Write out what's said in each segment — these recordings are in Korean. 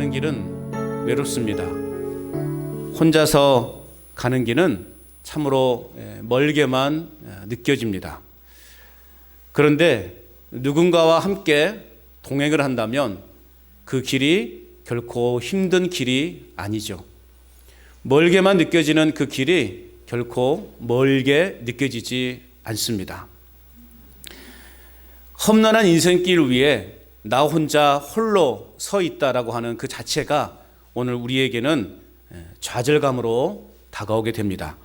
가는 길은 외롭습니다. 혼자서 가는 길은 참으로 멀게만 느껴집니다. 그런데 누군가와 함께 동행을 한다면 그 길이 결코 힘든 길이 아니죠. 멀게만 느껴지는 그 길이 결코 멀게 느껴지지 않습니다. 험난한 인생길 위에 나 혼자 홀로 서 있다라고 하는 그 자체가 오늘 우리에게는 좌절감으로 다가오게 됩니다.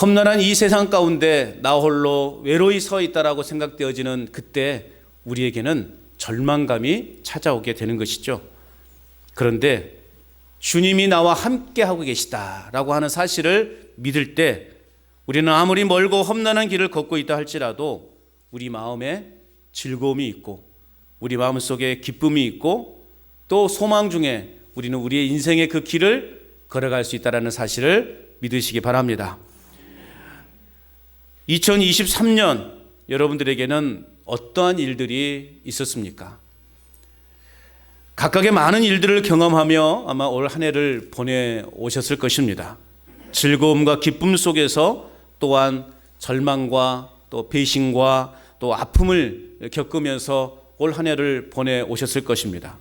험난한 이 세상 가운데 나 홀로 외로이 서 있다라고 생각되어지는 그때 우리에게는 절망감이 찾아오게 되는 것이죠. 그런데 주님이 나와 함께 하고 계시다라고 하는 사실을 믿을 때 우리는 아무리 멀고 험난한 길을 걷고 있다 할지라도 우리 마음에 즐거움이 있고 우리 마음속에 기쁨이 있고 또 소망 중에 우리는 우리의 인생의 그 길을 걸어갈 수 있다는 사실을 믿으시기 바랍니다. 2023년 여러분들에게는 어떠한 일들이 있었습니까? 각각의 많은 일들을 경험하며 아마 올 한 해를 보내오셨을 것입니다. 즐거움과 기쁨 속에서 또한 절망과 또 배신과 또 아픔을 겪으면서 올 한 해를 보내오셨을 것입니다.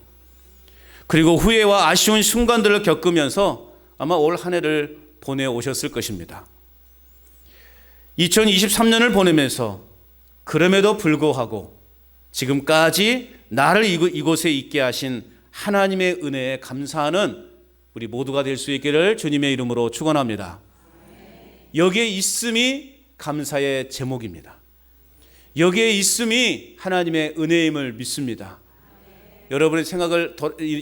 그리고 후회와 아쉬운 순간들을 겪으면서 아마 올 한 해를 보내오셨을 것입니다. 2023년을 보내면서 그럼에도 불구하고 지금까지 나를 이곳에 있게 하신 하나님의 은혜에 감사하는 우리 모두가 될 수 있기를 주님의 이름으로 축원합니다. 여기에 있음이 감사의 제목입니다. 여기에 있음이 하나님의 은혜임을 믿습니다. 여러분의 생각을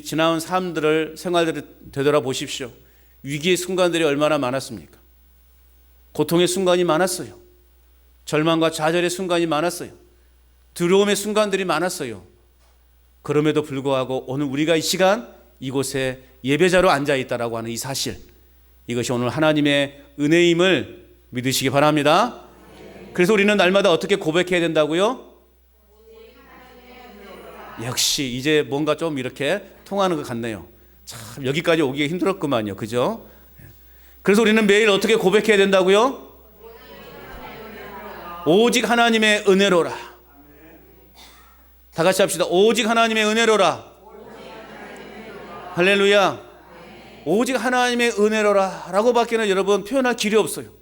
지나온 생활들을 되돌아보십시오. 위기의 순간들이 얼마나 많았습니까? 고통의 순간이 많았어요. 절망과 좌절의 순간이 많았어요. 두려움의 순간들이 많았어요. 그럼에도 불구하고 오늘 우리가 이 시간 이곳에 예배자로 앉아있다라고 하는 이 사실, 이것이 오늘 하나님의 은혜임을 믿으시기 바랍니다. 그래서 우리는 날마다 어떻게 고백해야 된다고요? 역시 이제 뭔가 좀 이렇게 통하는 것 같네요. 참 여기까지 오기가 힘들었구만요. 그죠? 그래서 우리는 매일 어떻게 고백해야 된다고요? 오직 하나님의 은혜로라. 다 같이 합시다. 오직 하나님의 은혜로라. 할렐루야. 오직 하나님의 은혜로라 라고 밖에는 여러분 표현할 길이 없어요.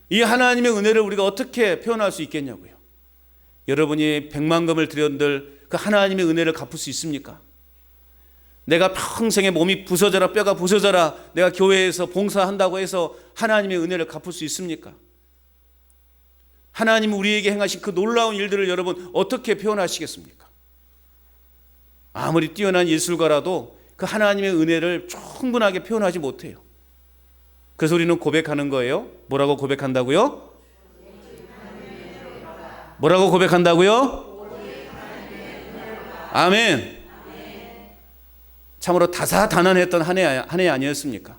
이 하나님의 은혜를 우리가 어떻게 표현할 수 있겠냐고요. 여러분이 100만금을 드렸는들 그 하나님의 은혜를 갚을 수 있습니까? 내가 평생에 몸이 부서져라 뼈가 부서져라 내가 교회에서 봉사한다고 해서 하나님의 은혜를 갚을 수 있습니까? 하나님이 우리에게 행하신 그 놀라운 일들을 여러분 어떻게 표현하시겠습니까? 아무리 뛰어난 예술가라도 그 하나님의 은혜를 충분하게 표현하지 못해요. 그래서 우리는 고백하는 거예요. 뭐라고 고백한다고요? 뭐라고 고백한다고요? 아멘. 참으로 다사다난했던 한 해 아니었습니까?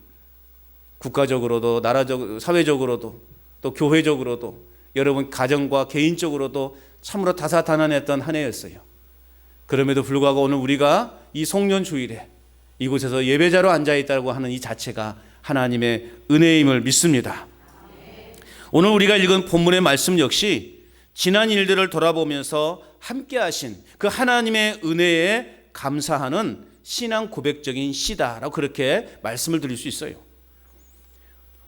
국가적으로도 나라적 사회적으로도 또 교회적으로도 여러분 가정과 개인적으로도 참으로 다사다난했던 한 해였어요. 그럼에도 불구하고 오늘 우리가 이 송년 주일에 이곳에서 예배자로 앉아있다고 하는 이 자체가 하나님의 은혜임을 믿습니다. 오늘 우리가 읽은 본문의 말씀 역시 지난 일들을 돌아보면서 함께 하신 그 하나님의 은혜에 감사하는 신앙 고백적인 시다라고 그렇게 말씀을 드릴 수 있어요.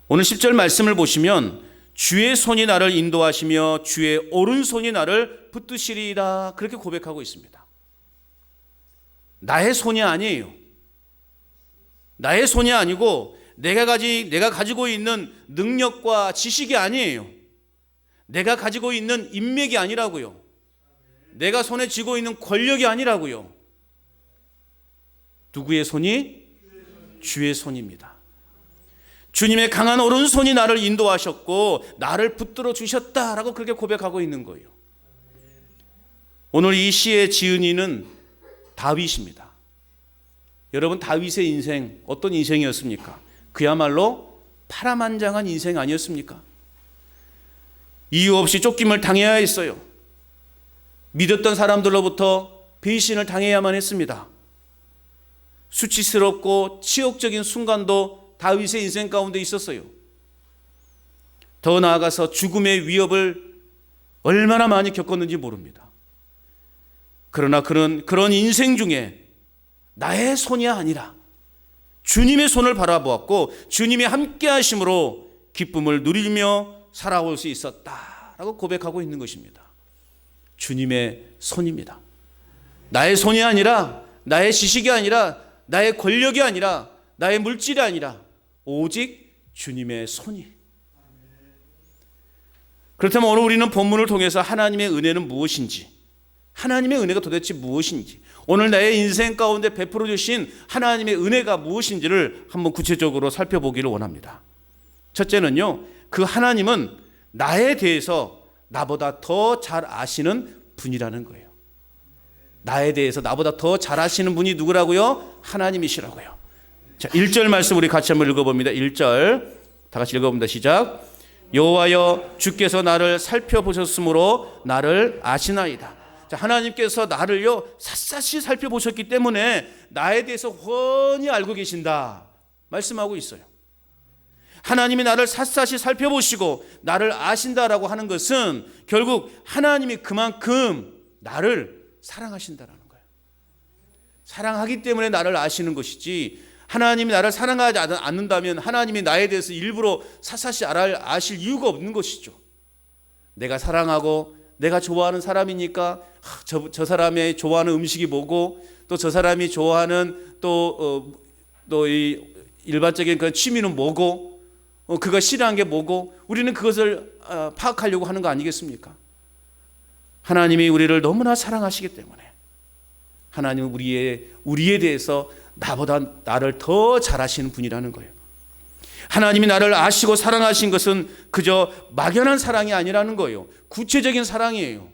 오늘 10절 말씀을 보시면 주의 손이 나를 인도하시며 주의 오른손이 나를 붙드시리이다 그렇게 고백하고 있습니다. 나의 손이 아니에요. 나의 손이 아니고 내가 가지고 있는 능력과 지식이 아니에요. 내가 가지고 있는 인맥이 아니라고요. 내가 손에 쥐고 있는 권력이 아니라고요. 누구의 손이? 주의 손입니다. 주님의 강한 오른손이 나를 인도하셨고 나를 붙들어 주셨다라고 그렇게 고백하고 있는 거예요. 오늘 이 시의 지은이는 다윗입니다. 여러분 다윗의 인생 어떤 인생이었습니까? 그야말로 파란만장한 인생 아니었습니까? 이유 없이 쫓김을 당해야 했어요. 믿었던 사람들로부터 배신을 당해야만 했습니다. 수치스럽고 치욕적인 순간도 다윗의 인생 가운데 있었어요. 더 나아가서 죽음의 위협을 얼마나 많이 겪었는지 모릅니다. 그러나 그런 인생 중에 나의 손이 아니라 주님의 손을 바라보았고 주님이 함께 하심으로 기쁨을 누리며 살아올 수 있었다라고 고백하고 있는 것입니다. 주님의 손입니다. 나의 손이 아니라, 나의 지식이 아니라, 나의 권력이 아니라, 나의 물질이 아니라 오직 주님의 손이. 그렇다면 오늘 우리는 본문을 통해서 하나님의 은혜는 무엇인지, 하나님의 은혜가 도대체 무엇인지, 오늘 나의 인생 가운데 베풀어 주신 하나님의 은혜가 무엇인지를 한번 구체적으로 살펴보기를 원합니다. 첫째는요, 그 하나님은 나에 대해서 나보다 더 잘 아시는 분이라는 거예요. 나에 대해서 나보다 더 잘 아시는 분이 누구라고요? 하나님이시라고요. 자, 1절 말씀 우리 같이 한번 읽어봅니다. 1절 다 같이 읽어봅니다. 시작. 여호와여 주께서 나를 살펴보셨으므로 나를 아시나이다. 자, 하나님께서 나를요 샅샅이 살펴보셨기 때문에 나에 대해서 훤히 알고 계신다 말씀하고 있어요. 하나님이 나를 샅샅이 살펴보시고 나를 아신다라고 하는 것은 결국 하나님이 그만큼 나를 사랑하신다라는 거예요. 사랑하기 때문에 나를 아시는 것이지, 하나님이 나를 사랑하지 않는다면 하나님이 나에 대해서 일부러 샅샅이 아실 이유가 없는 것이죠. 내가 사랑하고 내가 좋아하는 사람이니까 저 사람의 좋아하는 음식이 뭐고, 또 저 사람이 좋아하는 또 이 일반적인 그 취미는 뭐고, 그가 싫어하는 게 뭐고, 우리는 그것을 파악하려고 하는 거 아니겠습니까? 하나님이 우리를 너무나 사랑하시기 때문에 하나님은 우리에 대해서 나보다 나를 더 잘 아시는 분이라는 거예요. 하나님이 나를 아시고 사랑하신 것은 그저 막연한 사랑이 아니라는 거예요. 구체적인 사랑이에요.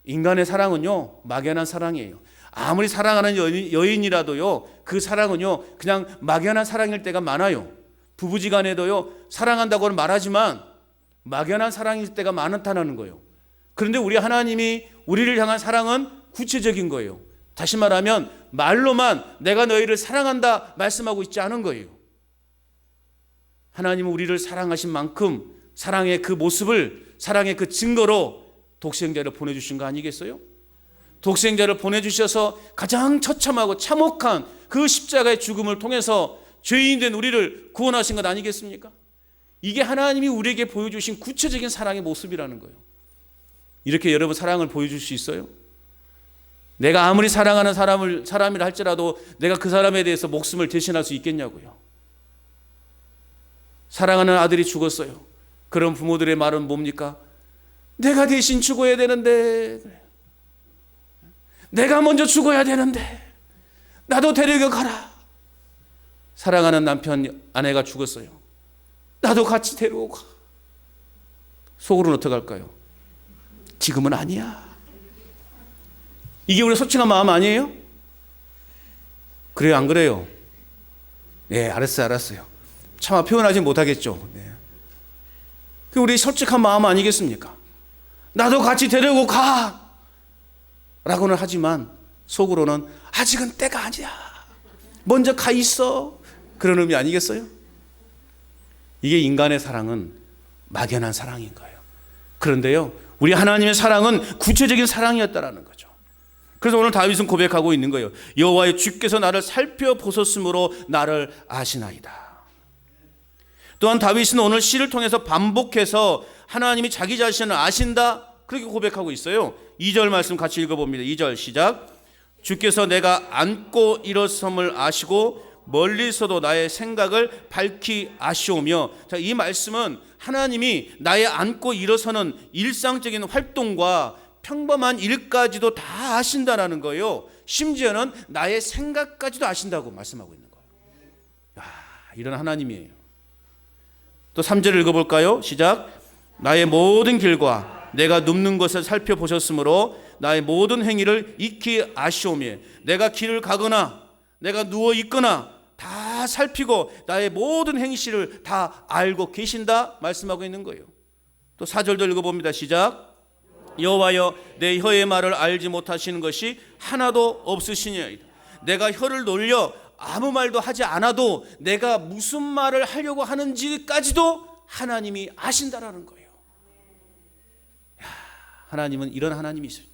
인간의 사랑은요 막연한 사랑이에요. 아무리 사랑하는 여인이라도요 그 사랑은요 그냥 막연한 사랑일 때가 많아요. 부부지간에도요 사랑한다고는 말하지만 막연한 사랑일 때가 많다는 거예요. 그런데 우리 하나님이 우리를 향한 사랑은 구체적인 거예요. 다시 말하면 말로만 내가 너희를 사랑한다 말씀하고 있지 않은 거예요. 하나님은 우리를 사랑하신 만큼 사랑의 그 모습을, 사랑의 그 증거로 독생자를 보내주신 거 아니겠어요? 독생자를 보내주셔서 가장 처참하고 참혹한 그 십자가의 죽음을 통해서 죄인 된 우리를 구원하신 것 아니겠습니까? 이게 하나님이 우리에게 보여주신 구체적인 사랑의 모습이라는 거예요. 이렇게 여러분 사랑을 보여줄 수 있어요? 내가 아무리 사랑하는 사람이라 할지라도 내가 그 사람에 대해서 목숨을 대신할 수 있겠냐고요. 사랑하는 아들이 죽었어요. 그런 부모들의 말은 뭡니까? 내가 대신 죽어야 되는데, 내가 먼저 죽어야 되는데 나도 데리고 가라. 사랑하는 남편, 아내가 죽었어요. 나도 같이 데리고 가. 속으로는 어떻게 할까요? 지금은 아니야. 이게 우리 솔직한 마음 아니에요? 그래요, 안 그래요? 네, 알았어요. 차마 표현하지 못하겠죠. 네. 그게 우리 솔직한 마음 아니겠습니까? 나도 같이 데리고 가! 라고는 하지만 속으로는 아직은 때가 아니야. 먼저 가 있어. 그런 의미 아니겠어요? 이게 인간의 사랑은 막연한 사랑인 거예요. 그런데요, 우리 하나님의 사랑은 구체적인 사랑이었다라는 거죠. 그래서 오늘 다윗은 고백하고 있는 거예요. 여호와의 주께서 나를 살펴보셨으므로 나를 아시나이다. 또한 다윗은 오늘 시를 통해서 반복해서 하나님이 자기 자신을 아신다 그렇게 고백하고 있어요. 2절 말씀 같이 읽어봅니다. 2절 시작. 주께서 내가 앉고 일어섬을 아시고 멀리서도 나의 생각을 밝히 아시오며. 자, 이 말씀은 하나님이 나의 앉고 일어서는 일상적인 활동과 평범한 일까지도 다 아신다라는 거예요. 심지어는 나의 생각까지도 아신다고 말씀하고 있는 거예요. 이런 하나님이에요. 또 3절을 읽어볼까요? 시작. 나의 모든 길과 내가 눕는 것을 살펴보셨으므로 나의 모든 행위를 익히 아시오며. 내가 길을 가거나 내가 누워 있거나 다 살피고 나의 모든 행실을 다 알고 계신다 말씀하고 있는 거예요. 또 4절도 읽어봅니다. 시작. 여호와여 내 혀의 말을 알지 못하시는 것이 하나도 없으시니이다. 내가 혀를 놀려 아무 말도 하지 않아도 내가 무슨 말을 하려고 하는지까지도 하나님이 아신다라는 거예요. 하나님은 이런 하나님이세요.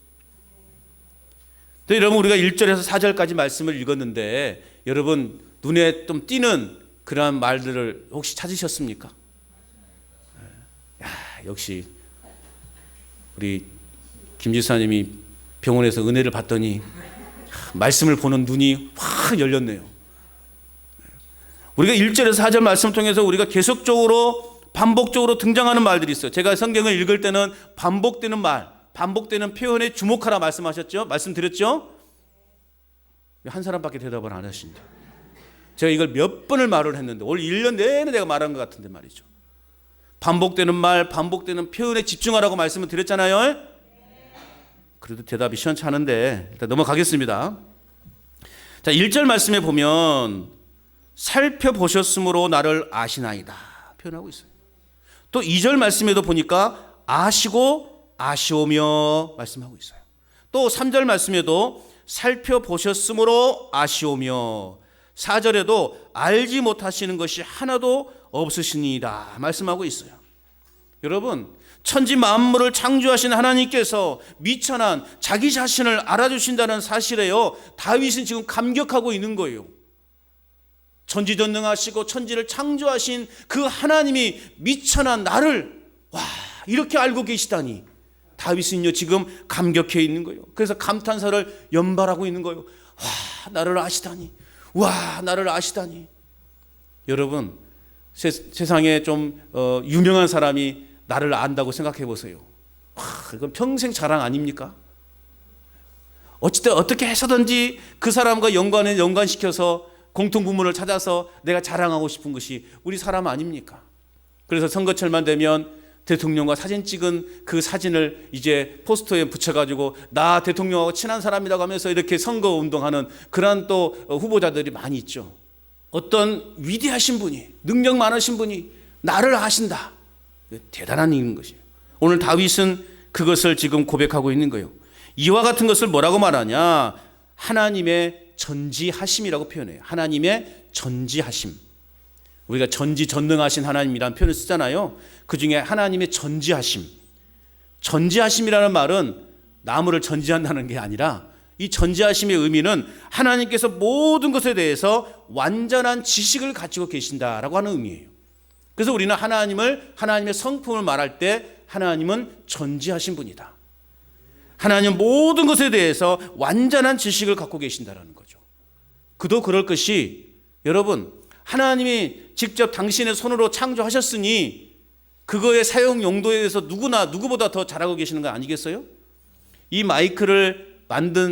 여러분, 우리가 1절에서 4절까지 말씀을 읽었는데 여러분 눈에 좀 띄는 그러한 말들을 혹시 찾으셨습니까? 역시 우리 김 지사님이 병원에서 은혜를 받더니 말씀을 보는 눈이 확 열렸네요. 우리가 1절에서 4절 말씀을 통해서 우리가 계속적으로 반복적으로 등장하는 말들이 있어요. 제가 성경을 읽을 때는 반복되는 말, 반복되는 표현에 주목하라 말씀하셨죠? 말씀드렸죠? 한 사람밖에 대답을 안 하신다. 제가 이걸 몇 번을 말을 했는데 올 1년 내내 내가 말한 것 같은데 말이죠. 반복되는 말, 반복되는 표현에 집중하라고 말씀을 드렸잖아요. 그래도 대답이 시원찮은데 일단 넘어가겠습니다. 자, 1절 말씀에 보면 살펴보셨으므로 나를 아시나이다 표현하고 있어요. 또 2절 말씀에도 보니까 아시고 아시오며 말씀하고 있어요. 또 3절 말씀에도 살펴보셨으므로 아시오며, 4절에도 알지 못하시는 것이 하나도 없으시니이다 말씀하고 있어요. 여러분, 천지 만물을 창조하신 하나님께서 미천한 자기 자신을 알아주신다는 사실에요, 다윗은 지금 감격하고 있는 거예요. 전지전능하시고 천지를 창조하신 그 하나님이 미천한 나를 이렇게 알고 계시다니, 다윗은요 지금 감격해 있는 거예요. 그래서 감탄사를 연발하고 있는 거예요. 나를 아시다니, 나를 아시다니. 여러분, 세상에 좀 유명한 사람이 나를 안다고 생각해 보세요. 이건 평생 자랑 아닙니까? 어쨌든 어떻게 해서든지 그 사람과 연관시켜서 공통부문을 찾아서 내가 자랑하고 싶은 것이 우리 사람 아닙니까? 그래서 선거철만 되면 대통령과 사진 찍은 그 사진을 이제 포스터에 붙여가지고 나 대통령하고 친한 사람이라고 하면서 이렇게 선거운동하는 그런 또 후보자들이 많이 있죠. 어떤 위대하신 분이, 능력 많으신 분이 나를 아신다. 대단한 일인 것이에요. 오늘 다윗은 그것을 지금 고백하고 있는 거예요. 이와 같은 것을 뭐라고 말하냐? 하나님의 전지하심이라고 표현해요. 하나님의 전지하심. 우리가 전지전능하신 하나님이라는 표현을 쓰잖아요. 그 중에 하나님의 전지하심. 전지하심이라는 말은 나무를 전지한다는 게 아니라, 이 전지하심의 의미는 하나님께서 모든 것에 대해서 완전한 지식을 가지고 계신다라고 하는 의미예요. 그래서 우리는 하나님의 성품을 말할 때 하나님은 전지하신 분이다. 하나님은 모든 것에 대해서 완전한 지식을 갖고 계신다라는 거죠. 그도 그럴 것이, 여러분, 하나님이 직접 당신의 손으로 창조하셨으니 그거의 사용 용도에 대해서 누구보다 더 잘 알고 계시는 거 아니겠어요? 이 마이크를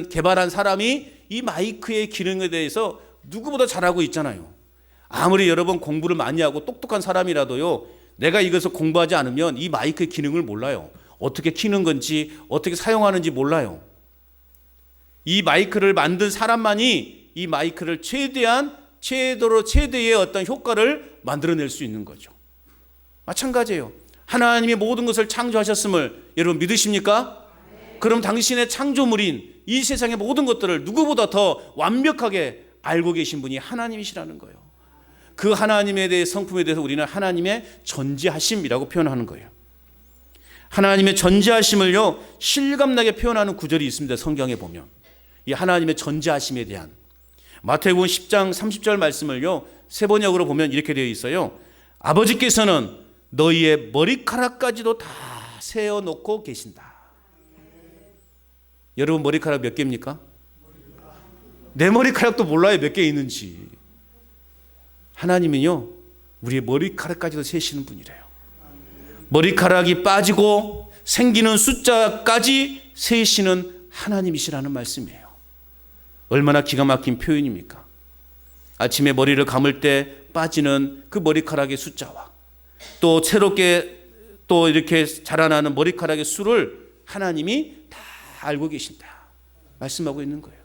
개발한 사람이 이 마이크의 기능에 대해서 누구보다 잘 알고 있잖아요. 아무리 여러분 공부를 많이 하고 똑똑한 사람이라도요, 내가 이것을 공부하지 않으면 이 마이크의 기능을 몰라요. 어떻게 키는 건지, 어떻게 사용하는지 몰라요. 이 마이크를 만든 사람만이 이 마이크를 최대의 어떤 효과를 만들어낼 수 있는 거죠. 마찬가지예요. 하나님이 모든 것을 창조하셨음을 여러분 믿으십니까? 그럼 당신의 창조물인 이 세상의 모든 것들을 누구보다 더 완벽하게 알고 계신 분이 하나님이시라는 거예요. 그 하나님에 대해 성품에 대해서 우리는 하나님의 전지하심이라고 표현하는 거예요. 하나님의 전지하심을요 실감나게 표현하는 구절이 있습니다. 성경에 보면 이 하나님의 전지하심에 대한 마태복음 10장 30절 말씀을요 세번역으로 보면 이렇게 되어 있어요. 아버지께서는 너희의 머리카락까지도 다 세어놓고 계신다. 여러분 머리카락 몇 개입니까? 내 머리카락도 몰라요 몇 개 있는지. 하나님은요 우리의 머리카락까지도 세시는 분이래요. 머리카락이 빠지고 생기는 숫자까지 세시는 하나님이시라는 말씀이에요. 얼마나 기가 막힌 표현입니까? 아침에 머리를 감을 때 빠지는 그 머리카락의 숫자와 또 새롭게 또 이렇게 자라나는 머리카락의 수를 하나님이 다 알고 계신다 말씀하고 있는 거예요.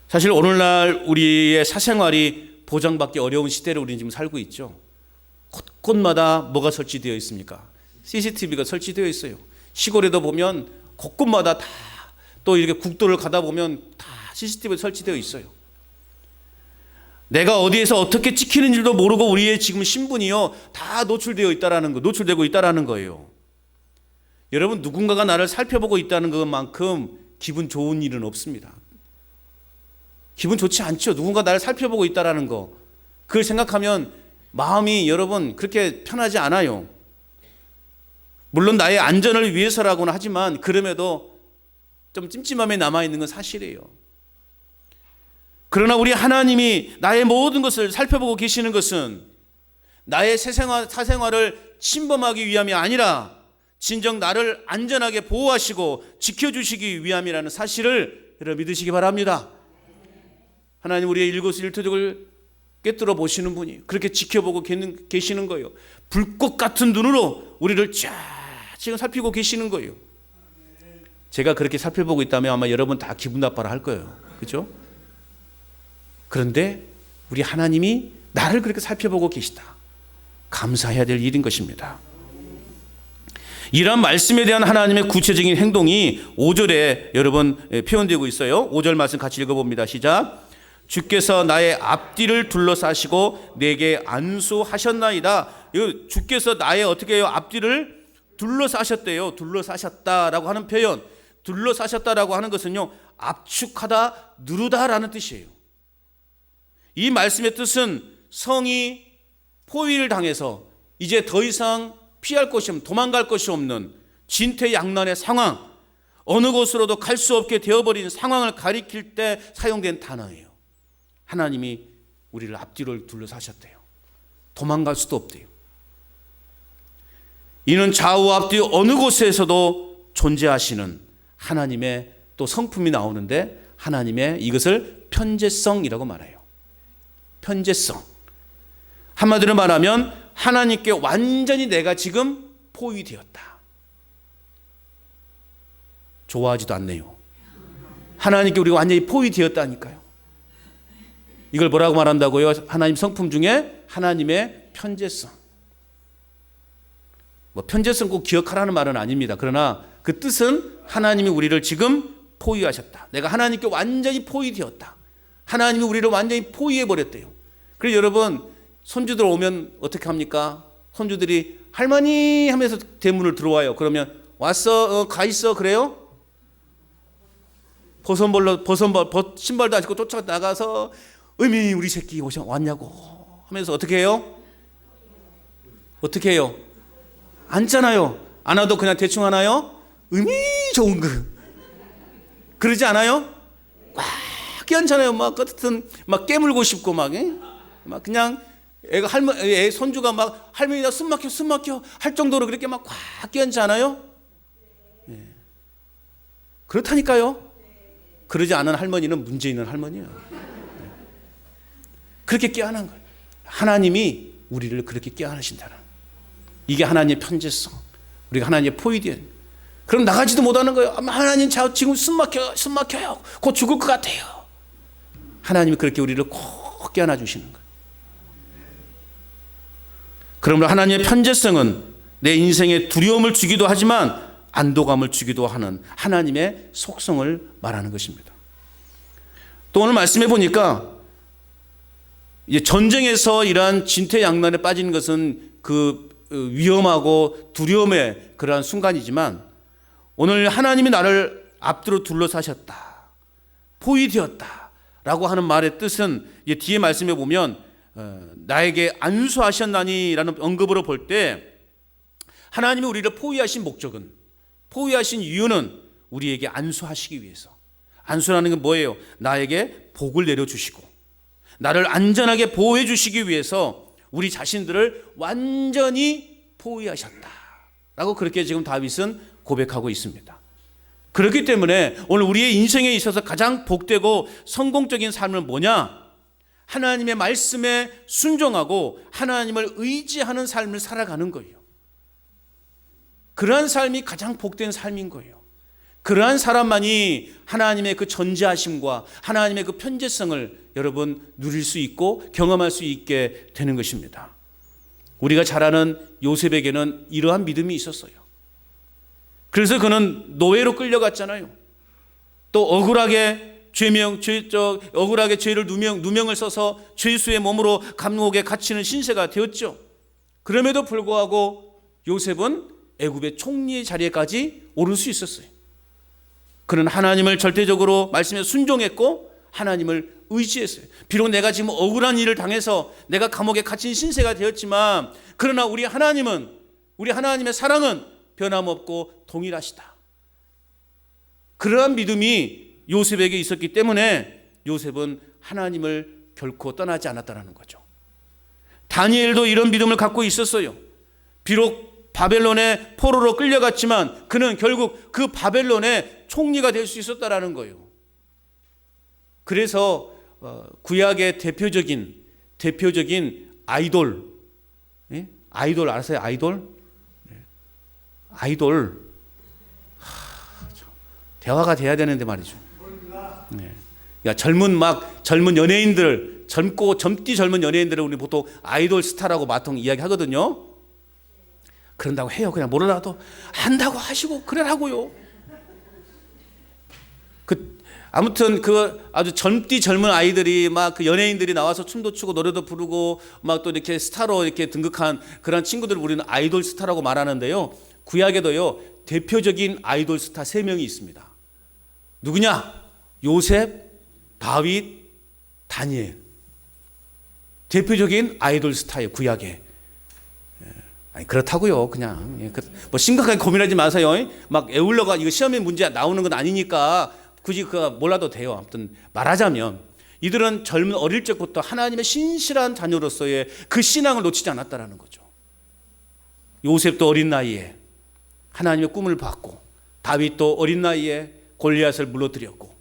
사실 오늘날 우리의 사생활이 보장받기 어려운 시대를 우리는 지금 살고 있죠. 곳곳마다 뭐가 설치되어 있습니까? CCTV가 설치되어 있어요. 시골에도 보면 곳곳마다 다 또 이렇게 국도를 가다 보면 다 CCTV에 설치되어 있어요. 내가 어디에서 어떻게 찍히는 줄도 모르고 우리의 지금 신분이요 다 노출되어 있다라는 거, 노출되고 있다라는 거예요. 여러분, 누군가가 나를 살펴보고 있다는 것만큼 기분 좋은 일은 없습니다. 기분 좋지 않죠. 누군가 나를 살펴보고 있다라는 거, 그걸 생각하면 마음이 여러분 그렇게 편하지 않아요. 물론 나의 안전을 위해서라고는 하지만 그럼에도 좀 찜찜함이 남아있는 건 사실이에요. 그러나 우리 하나님이 나의 모든 것을 살펴보고 계시는 것은 나의 사생활을 침범하기 위함이 아니라 진정 나를 안전하게 보호하시고 지켜주시기 위함이라는 사실을 여러분 믿으시기 바랍니다. 하나님 우리의 일거수일투족을 꿰뚫어 보시는 분이 그렇게 지켜보고 계시는 거예요. 불꽃 같은 눈으로 우리를 쫙 지금 살피고 계시는 거예요. 제가 그렇게 살펴보고 있다면 아마 여러분 다 기분 나빠라 할 거예요. 그렇죠? 그런데 우리 하나님이 나를 그렇게 살펴보고 계시다. 감사해야 될 일인 것입니다. 이러한 말씀에 대한 하나님의 구체적인 행동이 5절에 여러분 표현되고 있어요. 5절 말씀 같이 읽어봅니다. 시작. 주께서 나의 앞뒤를 둘러싸시고 내게 안수하셨나이다. 주께서 나의 어떻게 해요? 앞뒤를 둘러싸셨대요. 둘러싸셨다라고 하는 표현, 둘러싸셨다라고 하는 것은요 압축하다, 누르다라는 뜻이에요. 이 말씀의 뜻은 성이 포위를 당해서 이제 더 이상 피할 곳이 없는, 도망갈 곳이 없는 진퇴양난의 상황, 어느 곳으로도 갈 수 없게 되어버린 상황을 가리킬 때 사용된 단어예요. 하나님이 우리를 앞뒤를 둘러싸셨대요. 도망갈 수도 없대요. 이는 좌우 앞뒤 어느 곳에서도 존재하시는 하나님의 또 성품이 나오는데 하나님의 이것을 편재성이라고 말해요. 편재성. 한마디로 말하면 하나님께 완전히 내가 지금 포위되었다. 좋아하지도 않네요. 하나님께 우리가 완전히 포위되었다니까요. 이걸 뭐라고 말한다고요? 하나님 성품 중에 하나님의 편재성. 뭐 편재성 꼭 기억하라는 말은 아닙니다. 그러나 그 뜻은 하나님이 우리를 지금 포위하셨다. 내가 하나님께 완전히 포위되었다. 하나님이 우리를 완전히 포위해버렸대요. 그래서 여러분 손주들 오면 어떻게 합니까? 손주들이 할머니 하면서 대문을 들어와요. 그러면 왔어? 가 있어? 그래요? 신발도 안 신고 쫓아 나가서 의미 우리 새끼 왔냐고 하면서 어떻게 해요? 어떻게 해요? 앉잖아요. 안 와도 그냥 대충 하나요? 의미 좋은 거 그러지 않아요? 꽉 끼얹잖아요. 막 끝은 막 깨물고 싶고 막 그냥 애가 애 손주가 막 할머니 나 숨 막혀 할 정도로 그렇게 막 꽉 끼얹지 않아요? 네. 그렇다니까요. 그러지 않은 할머니는 문제 있는 할머니예요. 네. 그렇게 깨어난 거예요. 하나님이 우리를 그렇게 깨어나신다는 이게 하나님의 편재성. 우리가 하나님의 포위된. 그럼 나가지도 못하는 거예요. 하나님 지금 숨 막혀요. 곧 죽을 것 같아요. 하나님이 그렇게 우리를 꼭 깨어나 주시는 거예요. 그러므로 하나님의 편재성은 내 인생에 두려움을 주기도 하지만 안도감을 주기도 하는 하나님의 속성을 말하는 것입니다. 또 오늘 말씀해 보니까 이제 전쟁에서 이러한 진퇴양난에 빠지는 것은 그 위험하고 두려움의 그러한 순간이지만 오늘 하나님이 나를 앞뒤로 둘러싸셨다, 포위되었다 라고 하는 말의 뜻은 이제 뒤에 말씀해 보면 나에게 안수하셨나니라는 언급으로 볼 때 하나님이 우리를 포위하신 목적은, 포위하신 이유는 우리에게 안수하시기 위해서. 안수라는 건 뭐예요? 나에게 복을 내려주시고 나를 안전하게 보호해 주시기 위해서 우리 자신들을 완전히 포위하셨다라고 그렇게 지금 다윗은 고백하고 있습니다. 그렇기 때문에 오늘 우리의 인생에 있어서 가장 복되고 성공적인 삶은 뭐냐? 하나님의 말씀에 순종하고 하나님을 의지하는 삶을 살아가는 거예요. 그러한 삶이 가장 복된 삶인 거예요. 그러한 사람만이 하나님의 그 전지하심과 하나님의 그 편재성을 여러분 누릴 수 있고 경험할 수 있게 되는 것입니다. 우리가 잘 아는 요셉에게는 이러한 믿음이 있었어요. 그래서 그는 노예로 끌려갔잖아요. 또 억울하게 억울하게 죄를 누명을 써서 죄수의 몸으로 감옥에 갇히는 신세가 되었죠. 그럼에도 불구하고 요셉은 애굽의 총리의 자리에까지 오를 수 있었어요. 그는 하나님을 절대적으로 말씀에 순종했고 하나님을 의지했어요. 비록 내가 지금 억울한 일을 당해서 내가 감옥에 갇힌 신세가 되었지만, 그러나 우리 하나님의 사랑은 변함없고 동일하시다. 그러한 믿음이 요셉에게 있었기 때문에 요셉은 하나님을 결코 떠나지 않았다는 거죠. 다니엘도 이런 믿음을 갖고 있었어요. 비록 바벨론의 포로로 끌려갔지만 그는 결국 그 바벨론의 총리가 될 수 있었다는 거예요. 그래서 구약의 대표적인 아이돌, 아이돌 아세요? 아이돌 대화가 돼야 되는데 말이죠. 젊은 연예인들, 젊디 젊은 연예인들을 우리 보통 아이돌 스타라고 보통 이야기하거든요. 그런다고 해요. 그냥 모르라도 한다고 하시고 그러라고요. 아무튼 아주 젊디 젊은 아이들이 막 그 연예인들이 나와서 춤도 추고 노래도 부르고 막 또 이렇게 스타로 이렇게 등극한 그런 친구들을 우리는 아이돌 스타라고 말하는데요. 구약에도요, 대표적인 아이돌 스타 3명이 있습니다. 누구냐? 요셉, 다윗, 다니엘. 대표적인 아이돌 스타예요, 구약에. 아니, 그렇다고요. 그냥 뭐 심각하게 고민하지 마세요. 막 에울러가 이거 시험에 문제 나오는 건 아니니까 굳이 그거 몰라도 돼요. 아무튼 말하자면 이들은 어릴 적부터 하나님의 신실한 자녀로서의 그 신앙을 놓치지 않았다는 거죠. 요셉도 어린 나이에 하나님의 꿈을 봤고, 다윗도 어린 나이에 골리앗을 물러뜨렸고,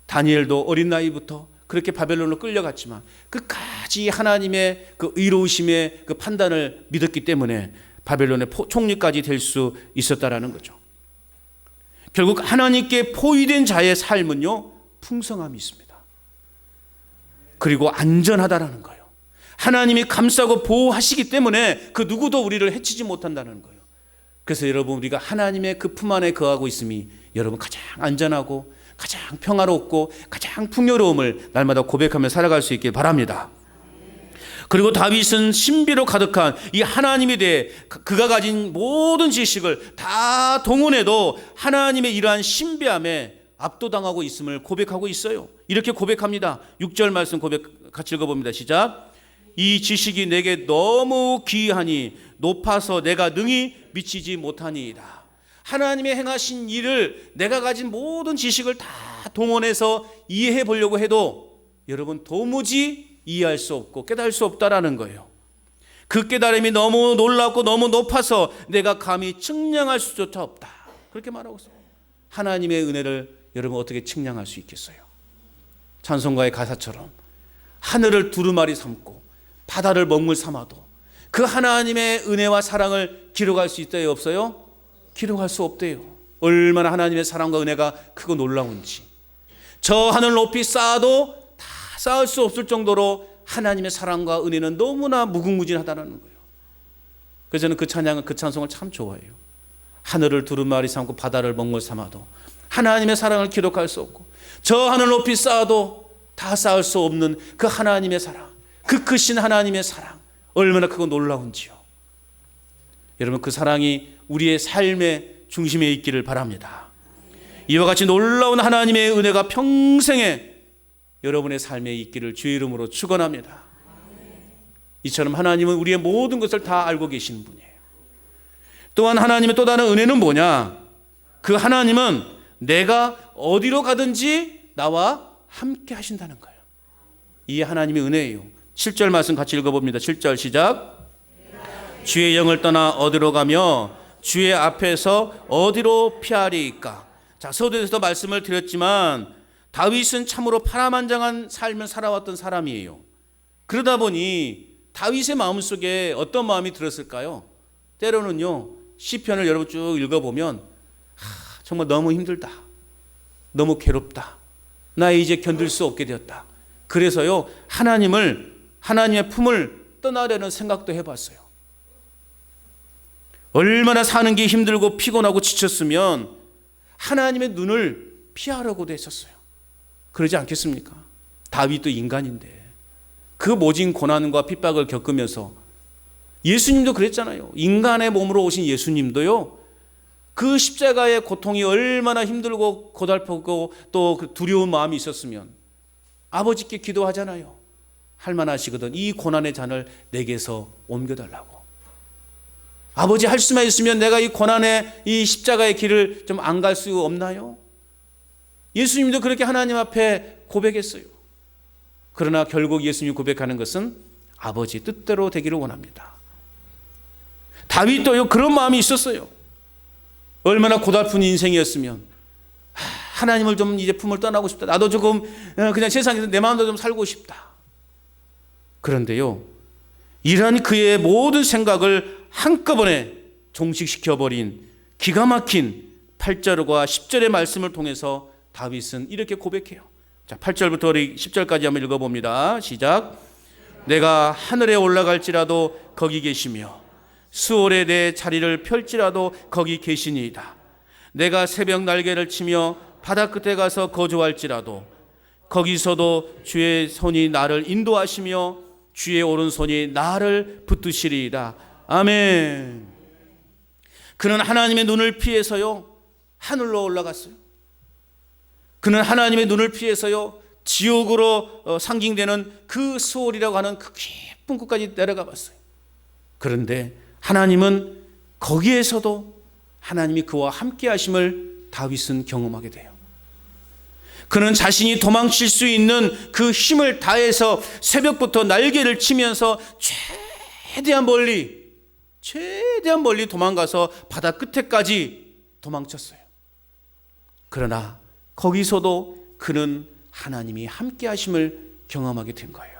다니엘도 어린 나이부터 그렇게 바벨론으로 끌려갔지만 끝까지 하나님의 그 의로우심의 그 판단을 믿었기 때문에 바벨론의 총리까지 될 수 있었다라는 거죠. 결국 하나님께 포위된 자의 삶은요, 풍성함이 있습니다. 그리고 안전하다라는 거예요. 하나님이 감싸고 보호하시기 때문에 그 누구도 우리를 해치지 못한다는 거예요. 그래서 여러분, 우리가 하나님의 그 품 안에 거하고 있음이 여러분 가장 안전하고 가장 평화롭고 가장 풍요로움을 날마다 고백하며 살아갈 수 있길 바랍니다. 그리고 다윗은 신비로 가득한 이 하나님에 대해 그가 가진 모든 지식을 다 동원해도 하나님의 이러한 신비함에 압도당하고 있음을 고백하고 있어요. 이렇게 고백합니다. 6절 말씀 같이 읽어봅니다. 시작. 이 지식이 내게 너무 귀하니 높아서 내가 능히 미치지 못하니이다. 하나님의 행하신 일을 내가 가진 모든 지식을 다 동원해서 이해해 보려고 해도 여러분 도무지 이해할 수 없고 깨달을 수 없다라는 거예요. 그 깨달음이 너무 놀랍고 너무 높아서 내가 감히 측량할 수조차 없다. 그렇게 말하고 있어요. 하나님의 은혜를 여러분 어떻게 측량할 수 있겠어요? 찬송가의 가사처럼 하늘을 두루마리 삼고 바다를 먹물 삼아도 그 하나님의 은혜와 사랑을 기록할 수 있어요? 없어요? 기록할 수 없대요. 얼마나 하나님의 사랑과 은혜가 크고 놀라운지. 저 하늘 높이 쌓아도 다 쌓을 수 없을 정도로 하나님의 사랑과 은혜는 너무나 무궁무진하다는 거예요. 그래서 저는 그 찬송을 참 좋아해요. 하늘을 두루마리 삼고 바다를 먹물 삼아도 하나님의 사랑을 기록할 수 없고, 저 하늘 높이 쌓아도 다 쌓을 수 없는 그 하나님의 사랑, 그 크신 하나님의 사랑, 얼마나 크고 놀라운지요. 여러분, 그 사랑이 우리의 삶의 중심에 있기를 바랍니다. 이와 같이 놀라운 하나님의 은혜가 평생에 여러분의 삶에 있기를 주의 이름으로 축원합니다. 이처럼 하나님은 우리의 모든 것을 다 알고 계시는 분이에요. 또한 하나님의 또 다른 은혜는 뭐냐? 그 하나님은 내가 어디로 가든지 나와 함께 하신다는 거예요. 이 하나님의 은혜예요. 7절 말씀 같이 읽어봅니다. 7절 시작. 주의 영을 떠나 어디로 가며 주의 앞에서 어디로 피하리이까? 자, 서두에서도 말씀을 드렸지만 다윗은 참으로 파란만장한 삶을 살아왔던 사람이에요. 그러다 보니 다윗의 마음속에 어떤 마음이 들었을까요? 때로는요, 시편을 여러분 쭉 읽어보면 정말 너무 힘들다, 너무 괴롭다, 나 이제 견딜 수 없게 되었다. 그래서요, 하나님의 품을 떠나려는 생각도 해봤어요. 얼마나 사는 게 힘들고 피곤하고 지쳤으면 하나님의 눈을 피하려고도 했었어요. 그러지 않겠습니까? 다윗도 인간인데 그 모진 고난과 핍박을 겪으면서 예수님도 그랬잖아요. 인간의 몸으로 오신 예수님도요, 그 십자가의 고통이 얼마나 힘들고 고달프고 또 그 두려운 마음이 있었으면 아버지께 기도하잖아요. 할만하시거든 이 고난의 잔을 내게서 옮겨달라고. 아버지, 할 수만 있으면 내가 이 고난의 이 십자가의 길을 좀 안 갈 수 없나요? 예수님도 그렇게 하나님 앞에 고백했어요. 그러나 결국 예수님이 고백하는 것은 아버지 뜻대로 되기를 원합니다. 다윗도요, 그런 마음이 있었어요. 얼마나 고달픈 인생이었으면 하나님을 좀 이제 품을 떠나고 싶다. 나도 조금 그냥 세상에서 내 마음대로 좀 살고 싶다. 그런데요, 이런 그의 모든 생각을 한꺼번에 종식시켜버린 기가 막힌 8절과 10절의 말씀을 통해서 다윗은 이렇게 고백해요. 자, 8절부터 10절까지 한번 읽어봅니다. 시작. 내가 하늘에 올라갈지라도 거기 계시며 수월에 내 자리를 펼지라도 거기 계시니이다. 내가 새벽 날개를 치며 바다 끝에 가서 거주할지라도 거기서도 주의 손이 나를 인도하시며 주의 오른손이 나를 붙드시리이다. 아멘. 그는 하나님의 눈을 피해서요, 하늘로 올라갔어요. 그는 하나님의 눈을 피해서요, 지옥으로 상징되는 그 수월이라고 하는 그 깊은 곳까지 내려가 봤어요. 그런데 하나님은 거기에서도 하나님이 그와 함께 하심을 다윗은 경험하게 돼요. 그는 자신이 도망칠 수 있는 그 힘을 다해서 새벽부터 날개를 치면서 최대한 멀리 도망가서 바다 끝에까지 도망쳤어요. 그러나 거기서도 그는 하나님이 함께 하심을 경험하게 된 거예요.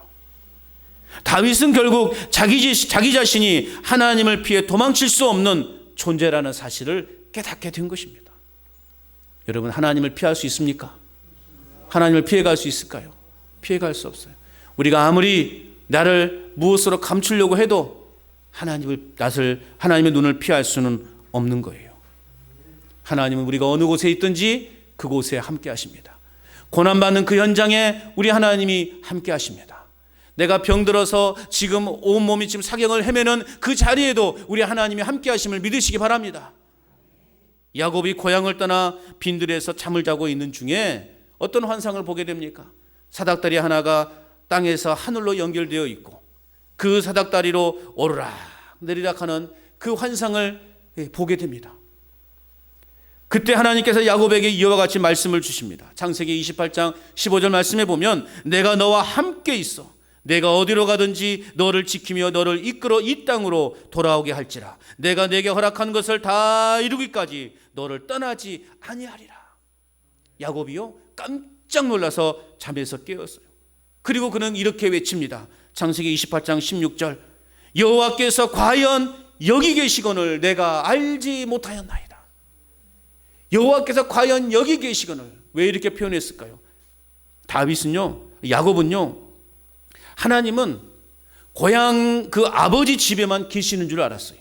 다윗은 결국 자기 자신이 하나님을 피해 도망칠 수 없는 존재라는 사실을 깨닫게 된 것입니다. 여러분, 하나님을 피할 수 있습니까? 하나님을 피해갈 수 있을까요? 피해갈 수 없어요. 우리가 아무리 나를 무엇으로 감추려고 해도 하나님의 눈을 피할 수는 없는 거예요. 하나님은 우리가 어느 곳에 있든지 그곳에 함께 하십니다. 고난받는 그 현장에 우리 하나님이 함께 하십니다. 내가 병들어서 지금 온몸이 지금 사경을 헤매는 그 자리에도 우리 하나님이 함께 하심을 믿으시기 바랍니다. 야곱이 고향을 떠나 빈들에서 잠을 자고 있는 중에 어떤 환상을 보게 됩니까? 사닥다리 하나가 땅에서 하늘로 연결되어 있고 그 사닥다리로 오르락 내리락 하는 그 환상을 보게 됩니다. 그때 하나님께서 야곱에게 이와 같이 말씀을 주십니다. 창세기 28장 15절 말씀에 보면 내가 너와 함께 있어 내가 어디로 가든지 너를 지키며 너를 이끌어 이 땅으로 돌아오게 할지라. 내가 내게 허락한 것을 다 이루기까지 너를 떠나지 아니하리라. 야곱이요, 깜짝 놀라서 잠에서 깨었어요. 그리고 그는 이렇게 외칩니다. 창세기 28장 16절. 여호와께서 과연 여기 계시거늘 내가 알지 못하였나이다. 여호와께서 과연 여기 계시거늘. 왜 이렇게 표현했을까요? 야곱은요, 하나님은 고향 그 아버지 집에만 계시는 줄 알았어요.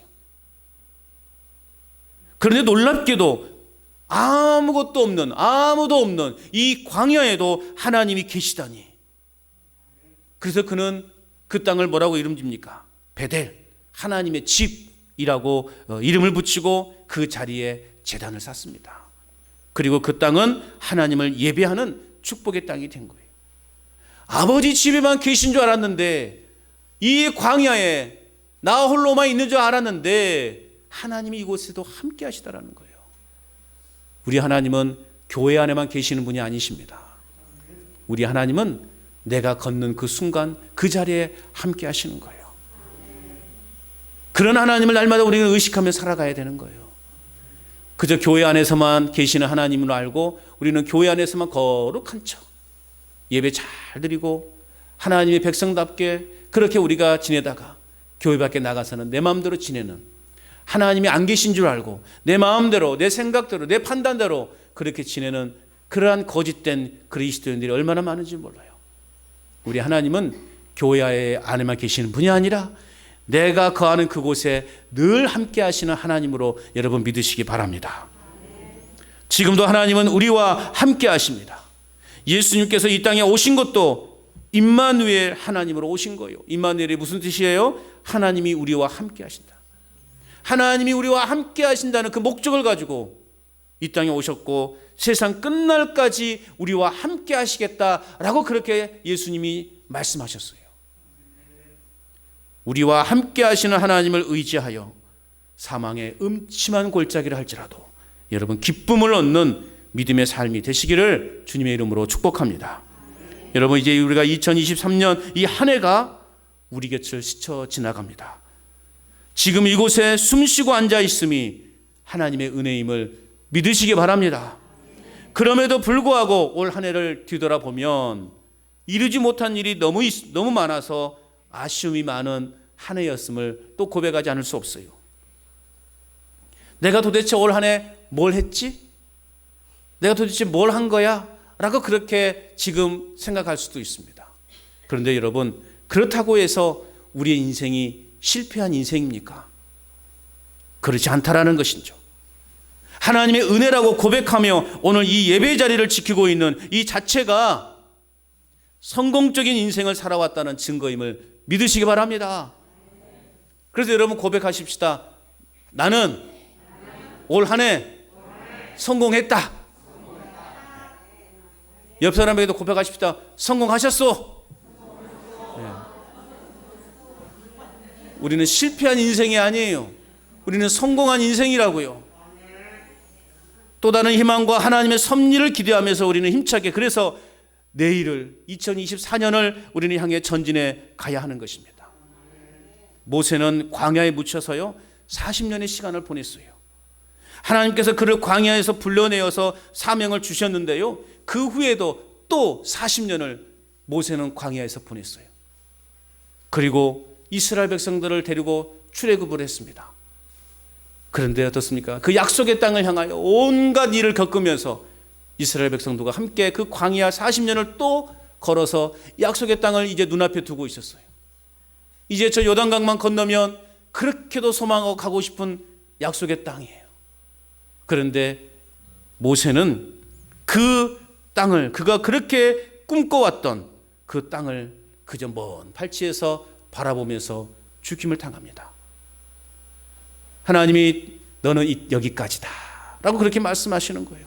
그런데 놀랍게도 아무도 없는 이 광야에도 하나님이 계시다니. 그래서 그는 그 땅을 뭐라고 이름집니까? 베델, 하나님의 집이라고 이름을 붙이고 그 자리에 제단을 쌓습니다. 그리고 그 땅은 하나님을 예배하는 축복의 땅이 된 거예요. 아버지 집에만 계신 줄 알았는데, 이 광야에 나 홀로만 있는 줄 알았는데 하나님이 이곳에도 함께 하시다라는 거예요. 우리 하나님은 교회 안에만 계시는 분이 아니십니다. 우리 하나님은 내가 걷는 그 순간 그 자리에 함께 하시는 거예요. 그런 하나님을 날마다 우리는 의식하며 살아가야 되는 거예요. 그저 교회 안에서만 계시는 하나님을 알고 우리는 교회 안에서만 거룩한 척 예배 잘 드리고 하나님의 백성답게 그렇게 우리가 지내다가 교회 밖에 나가서는 내 마음대로 지내는, 하나님이 안 계신 줄 알고 내 마음대로 내 생각대로 내 판단대로 그렇게 지내는 그러한 거짓된 그리스도인들이 얼마나 많은지 몰라요. 우리 하나님은 교회 안에만 계시는 분이 아니라 내가 거하는 그곳에 늘 함께 하시는 하나님으로 여러분 믿으시기 바랍니다. 지금도 하나님은 우리와 함께 하십니다. 예수님께서 이 땅에 오신 것도 임마누엘 하나님으로 오신 거예요. 임마누엘이 무슨 뜻이에요? 하나님이 우리와 함께 하신다. 하나님이 우리와 함께 하신다는 그 목적을 가지고 이 땅에 오셨고 세상 끝날까지 우리와 함께 하시겠다라고 그렇게 예수님이 말씀하셨어요. 우리와 함께 하시는 하나님을 의지하여 사망의 음침한 골짜기를 할지라도 여러분 기쁨을 얻는 믿음의 삶이 되시기를 주님의 이름으로 축복합니다. 여러분 이제 우리가 2023년 이 한 해가 우리 곁을 스쳐 지나갑니다. 지금 이곳에 숨쉬고 앉아 있음이 하나님의 은혜임을 믿으시기 바랍니다. 그럼에도 불구하고 올 한 해를 뒤돌아보면 이루지 못한 일이 너무 많아서 아쉬움이 많은 한 해였음을 또 고백하지 않을 수 없어요. 내가 도대체 올 한 해 뭘 했지? 내가 도대체 뭘 한 거야? 라고 그렇게 지금 생각할 수도 있습니다. 그런데 여러분, 그렇다고 해서 우리의 인생이 실패한 인생입니까? 그렇지 않다라는 것이죠. 하나님의 은혜라고 고백하며 오늘 이 예배 자리를 지키고 있는 이 자체가 성공적인 인생을 살아왔다는 증거임을 믿으시기 바랍니다. 그래서 여러분 고백하십시다. 나는 올 한 해 성공했다. 옆 사람에게도 고백하십시다. 성공하셨소. 네. 우리는 실패한 인생이 아니에요. 우리는 성공한 인생이라고요. 또 다른 희망과 하나님의 섭리를 기대하면서 우리는 힘차게 그래서 내일을 2024년을 우리는 향해 전진해 가야 하는 것입니다. 모세는 광야에 묻혀서요 40년의 시간을 보냈어요. 하나님께서 그를 광야에서 불러내어서 사명을 주셨는데요 그 후에도 또 40년을 모세는 광야에서 보냈어요. 그리고 이스라엘 백성들을 데리고 출애굽을 했습니다. 그런데 어떻습니까? 그 약속의 땅을 향하여 온갖 일을 겪으면서 이스라엘 백성들과 함께 그 광야 40년을 또 걸어서 약속의 땅을 이제 눈앞에 두고 있었어요. 이제 저 요단강만 건너면 그렇게도 소망하고 가고 싶은 약속의 땅이에요. 그런데 모세는 그 땅을 그가 그렇게 꿈꿔왔던 그 땅을 그저 먼 팔치에서 바라보면서 죽임을 당합니다. 하나님이 너는 여기까지다 라고 그렇게 말씀하시는 거예요.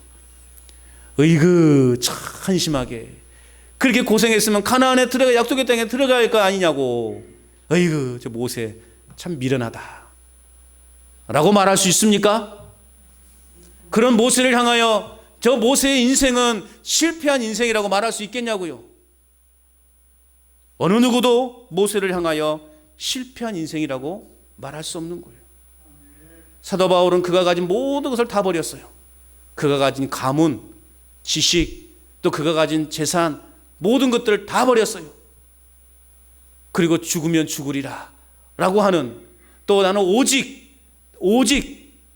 으이그 참 한심하게 그렇게 고생했으면 가나안에 들어가 약속의 땅에 들어갈 거 아니냐고. 으이그 저 모세 참 미련하다 라고 말할 수 있습니까? 그런 모세를 향하여 저 모세의 인생은 실패한 인생이라고 말할 수 있겠냐고요. 어느 누구도 모세를 향하여 실패한 인생이라고 말할 수 없는 거예요. 사도 바울은 그가 가진 모든 것을 다 버렸어요. 그가 가진 가문, 지식, 또 그가 가진 재산, 모든 것들을 다 버렸어요. 그리고 죽으면 죽으리라 라고 하는, 또 나는 오직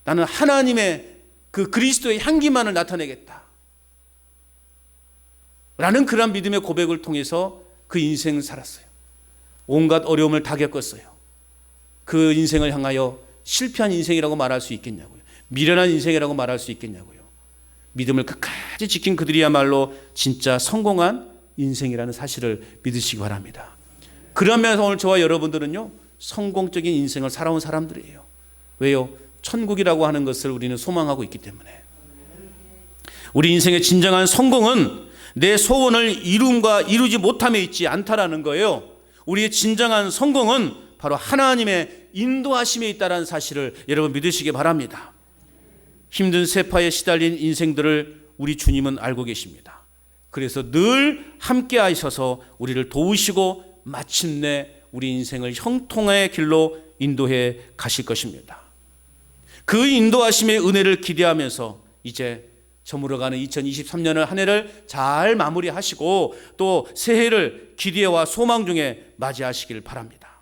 나는 하나님의 그 그리스도의 향기만을 나타내겠다 라는 그런 믿음의 고백을 통해서 그 인생을 살았어요. 온갖 어려움을 다 겪었어요. 그 인생을 향하여 실패한 인생이라고 말할 수 있겠냐고요. 미련한 인생이라고 말할 수 있겠냐고요. 믿음을 끝까지 지킨 그들이야말로 진짜 성공한 인생이라는 사실을 믿으시기 바랍니다. 그러면서 오늘 저와 여러분들은요 성공적인 인생을 살아온 사람들이에요. 왜요? 천국이라고 하는 것을 우리는 소망하고 있기 때문에. 우리 인생의 진정한 성공은 내 소원을 이룸과 이루지 못함에 있지 않다라는 거예요. 우리의 진정한 성공은 바로 하나님의 인도하심에 있다는 사실을 여러분 믿으시기 바랍니다. 힘든 세파에 시달린 인생들을 우리 주님은 알고 계십니다. 그래서 늘 함께 하셔서 우리를 도우시고 마침내 우리 인생을 형통의 길로 인도해 가실 것입니다. 그 인도하심의 은혜를 기대하면서 이제 저물어가는 2023년을 한 해를 잘 마무리하시고 또 새해를 기대와 소망 중에 맞이하시길 바랍니다.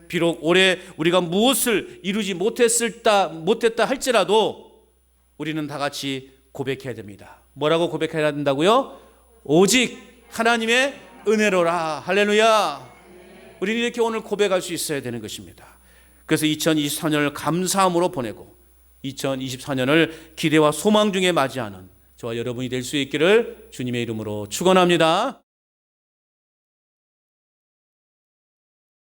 비록 올해 우리가 무엇을 이루지 못했다 할지라도 우리는 다 같이 고백해야 됩니다. 뭐라고 고백해야 된다고요? 오직 하나님의 은혜로라. 할렐루야. 우리는 이렇게 오늘 고백할 수 있어야 되는 것입니다. 그래서 2024년을 감사함으로 보내고 2024년을 기대와 소망 중에 맞이하는 저와 여러분이 될 수 있기를 주님의 이름으로 축원합니다.